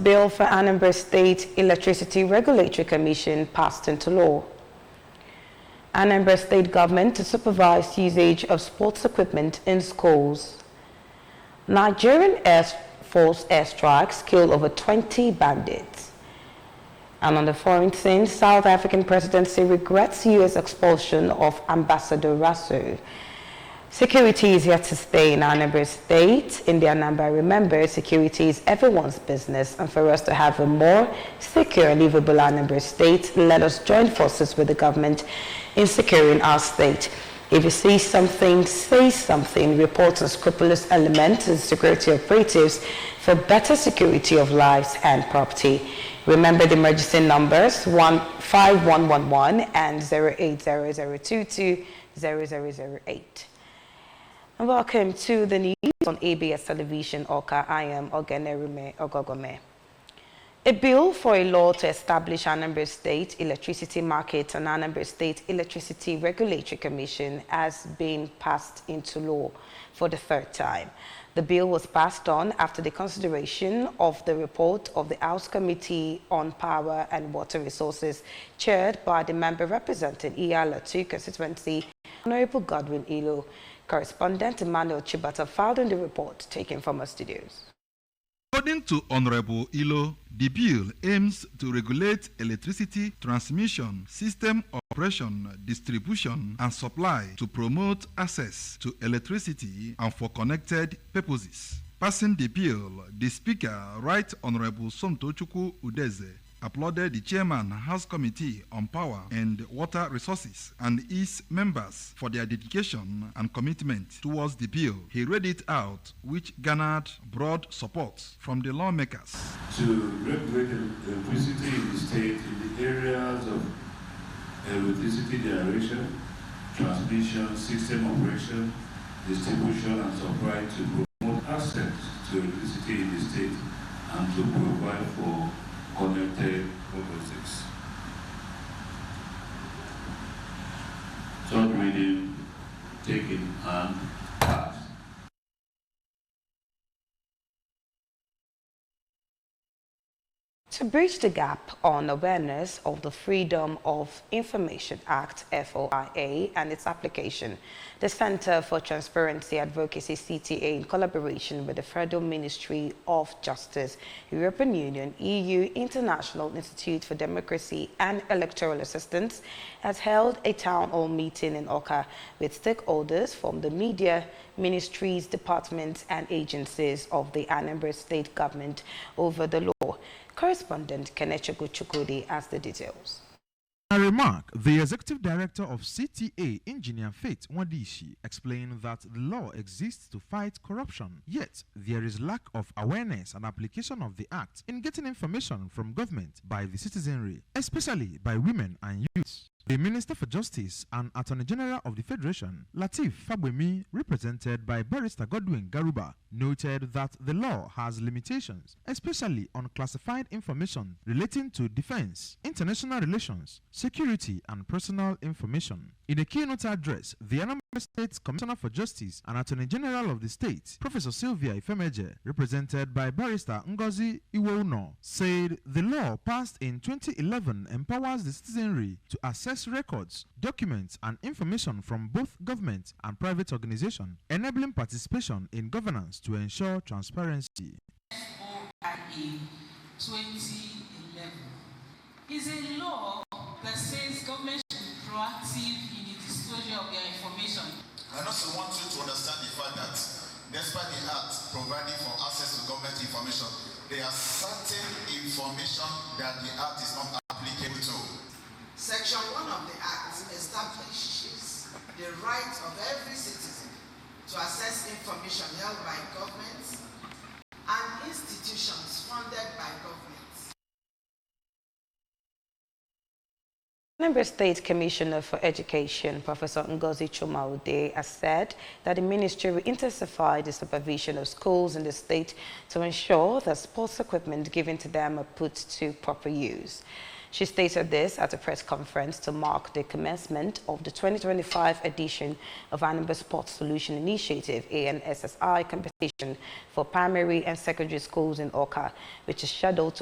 Bill for Anambra State Electricity Regulatory Commission passed into law. Anambra State government to supervise usage of sports equipment in schools. Nigerian Air Force airstrikes killed over 20 bandits. And on the foreign scene, South African presidency regrets U.S. expulsion of Ambassador Raso. Security is here to stay in Anambra State. In the Anambra, remember, security is everyone's business, and for us to have a more secure and livable Anambra State, let us join forces with the government in securing our state. If you see something, say something. Report unscrupulous elements and security operatives for better security of lives and property. Remember the emergency numbers 5111 and 08002200008. And welcome to the news on ABS Television, Oka. I am Ogenerume Ogogome. A bill for a law to establish Anambra State Electricity Market and Anambra State Electricity Regulatory Commission has been passed into law for the third time. The bill was passed on after the consideration of the report of the House Committee on Power and Water Resources, chaired by the member representing Iyala-2 constituency, Honorable Godwin Ilo. Correspondent Emmanuel Chibata filed in the report taken from our studios. According to Honorable Ilo, the bill aims to regulate electricity transmission, system operation, distribution, and supply to promote access to electricity and for connected purposes. Passing the bill, the Speaker, Right Honorable Somtochukwu Udeze, applauded the Chairman, House Committee on Power and Water Resources and its members for their dedication and commitment towards the bill. He read it out, which garnered broad support from the lawmakers. To regulate electricity in the state in the areas of electricity generation, transmission, system operation, distribution, and supply to promote access to electricity in the state and to provide for connected purposes. Third reading taken and passed. To bridge the gap on awareness of the Freedom of Information Act, FOIA, and its application, the Center for Transparency Advocacy, CTA, in collaboration with the Federal Ministry of Justice, European Union, EU, International Institute for Democracy and Electoral Assistance, has held a town hall meeting in Oka with stakeholders from the media, ministries, departments, and agencies of the Anambra State government over the law. Correspondent Kenechego Chukudi has the details. In a remark, the Executive Director of CTA, Engineer Faith Nwadishi, explained that the law exists to fight corruption, yet there is lack of awareness and application of the Act in getting information from government by the citizenry, especially by women and youths. The Minister for Justice and Attorney General of the Federation, Lateef Fagbemi, represented by Barrister Godwin Garuba, noted that the law has limitations, especially on classified information relating to defense, international relations, security, and personal information. In a keynote address, the Anambra State Commissioner for Justice and Attorney General of the state, Professor Sylvia Ifemeje, represented by Barrister Ngozi Iweuno, said the law passed in 2011 empowers the citizenry to access records, documents, and information from both government and private organizations, enabling participation in governance to ensure transparency. FOIA 2011 is a law that says government should be proactive in the disclosure of their information. I also want you to understand the fact that despite the Act providing for access to government information, there are certain information that the Act is not applicable to. Section 1 of the Act establishes the right of every citizen to access information held by governments and institutions funded by governments. Anambra State Commissioner for Education, Professor Ngozi Chumaude, has said that the ministry will intensify the supervision of schools in the state to ensure that sports equipment given to them are put to proper use. She stated this at a press conference to mark the commencement of the 2025 edition of Anambra Sports Solution Initiative ANSSI competition for primary and secondary schools in Awka, which is scheduled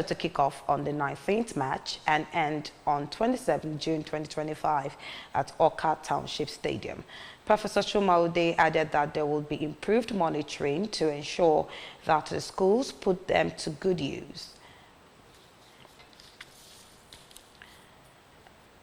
to kick off on the 19th March and end on 27 June 2025 at Awka Township Stadium. Professor Chumaude added that there will be improved monitoring to ensure that the schools put them to good use.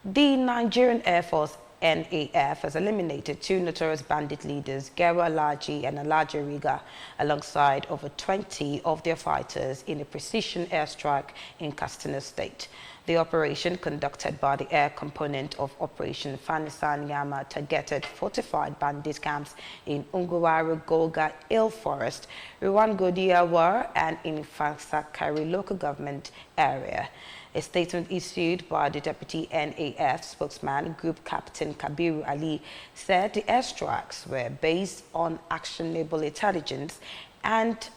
The Nigerian Air Force NAF has eliminated two notorious bandit leaders, Gero Alaji and Alaji Riga, alongside over 20 of their fighters in a precision airstrike in Katsina State. The operation, conducted by the air component of Operation Fanisan Yama, targeted fortified bandit camps in Unguwaru, Golga, Hill Forest, Ruwan-Godiyawa, and in Fansakari local government area. A statement issued by the Deputy NAF spokesman, Group Captain Kabiru Ali, said the airstrikes were based on actionable intelligence and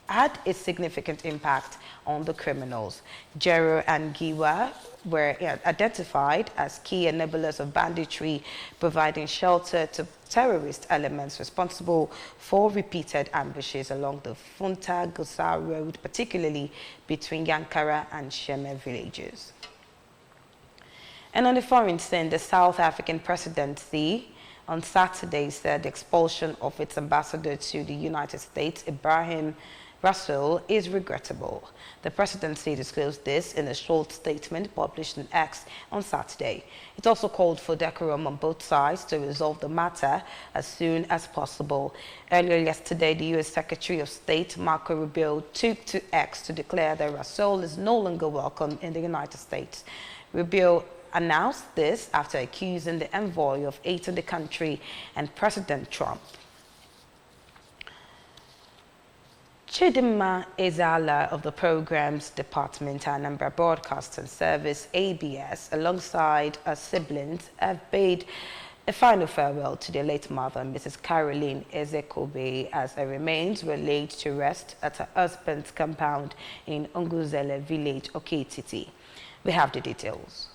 had a significant impact on the criminals. Jero and Giwa were identified as key enablers of banditry, providing shelter to terrorist elements responsible for repeated ambushes along the Funta-Gusau road, particularly between Yankara and Sheme villages. And on the foreign scene, the South African presidency on Saturday said the expulsion of its ambassador to the United States, Ibrahim Rasool, is regrettable. The presidency disclosed this in a short statement published in X on Saturday. It also called for decorum on both sides to resolve the matter as soon as possible. Earlier yesterday, the U.S. Secretary of State, Marco Rubio, took to X to declare that Rasool is no longer welcome in the United States. Rubio announced this after accusing the envoy of hating the country and President Trump. Chidinma Ezala of the Programs Department at Anambra Broadcasting Service, ABS, alongside her siblings, have bade a final farewell to their late mother, Mrs. Caroline Ezekobe, as her remains were laid to rest at her husband's compound in Unguzele village, Oketiti. We have the details.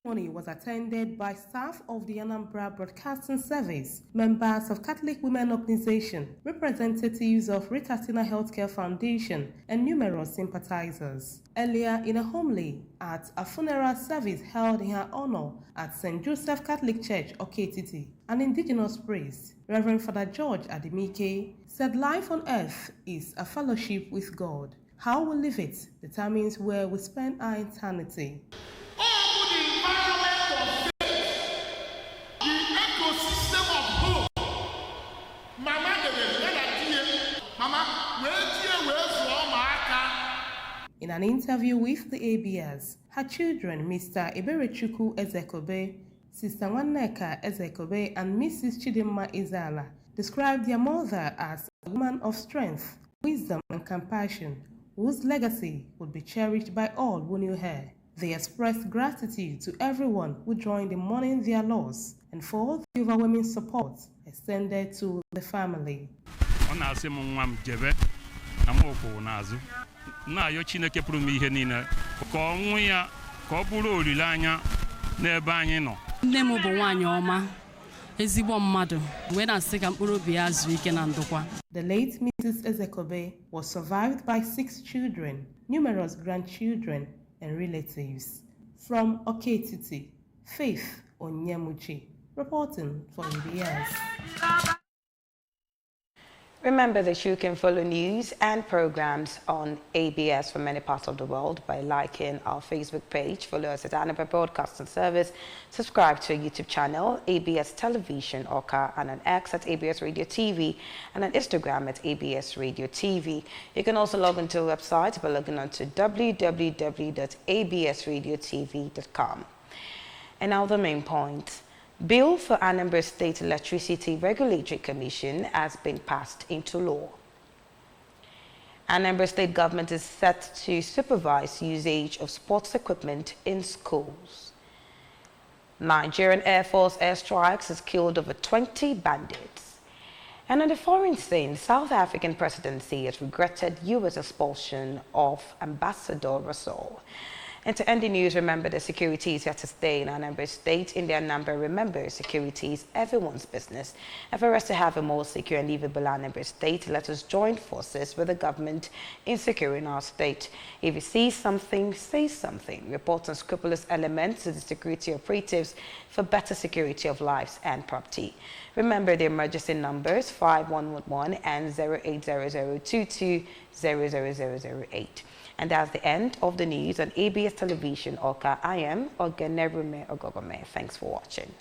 The ceremony was attended by staff of the Anambra Broadcasting Service, members of Catholic Women Organization, representatives of Ritatina Healthcare Foundation, and numerous sympathizers. Earlier in a homily at a funeral service held in her honor at St. Joseph Catholic Church, Oketiti, an indigenous priest, Reverend Father George Adimike, said life on earth is a fellowship with God. How we live it determines where we spend our eternity. In an interview with the ABS, her children, Mr. Eberechukwu Ezekobe, Sister Wanneka Ezekobe, and Mrs. Chidinma Ezala, described their mother as a woman of strength, wisdom, and compassion, whose legacy would be cherished by all who knew her. They expressed gratitude to everyone who joined in mourning their loss and for the overwhelming support extended to the family. Na yo Chineke pụrụ m ihe niile ka ọnwụ ya ka ọ bụrụ olileanya n'ebe anyị nọ. Nne m bụ nwaanyị ọma, ezigbo mmadụ, wee na-asị ka mkpụrụ obi ya zuo ike na ndokwa. The late Mrs. Ezekobe was survived by 6 children, numerous grandchildren, and relatives. From Oketiti, Faith Onyemuchi, reporting for ABS. Remember that you can follow news and programs on ABS from many parts of the world by liking our Facebook page, follow us at Anambra Broadcasting Service, subscribe to our YouTube channel, ABS Television Awka, and on X at ABS Radio TV, and on Instagram at ABS Radio TV. You can also log into our website by logging on to www.absradiotv.com. And now the main point. Bill for Anambra State Electricity Regulatory Commission has been passed into law. Anambra State government is set to supervise usage of sports equipment in schools. Nigerian Air Force airstrikes has killed over 20 bandits. And on the foreign scene, South African presidency has regretted U.S. expulsion of Ambassador Russell. And to end the news, remember that security is here to stay in Anambra State. In the Anambra, remember, security is everyone's business. And for us to have a more secure and livable Anambra State, let us join forces with the government in securing our state. If you see something, say something. Report on scrupulous elements to the security operatives for better security of lives and property. Remember the emergency numbers 5111 and 0800220008. And that's the end of the news on ABS Television Oka. I am Ogenerume Ogogome. Thanks for watching.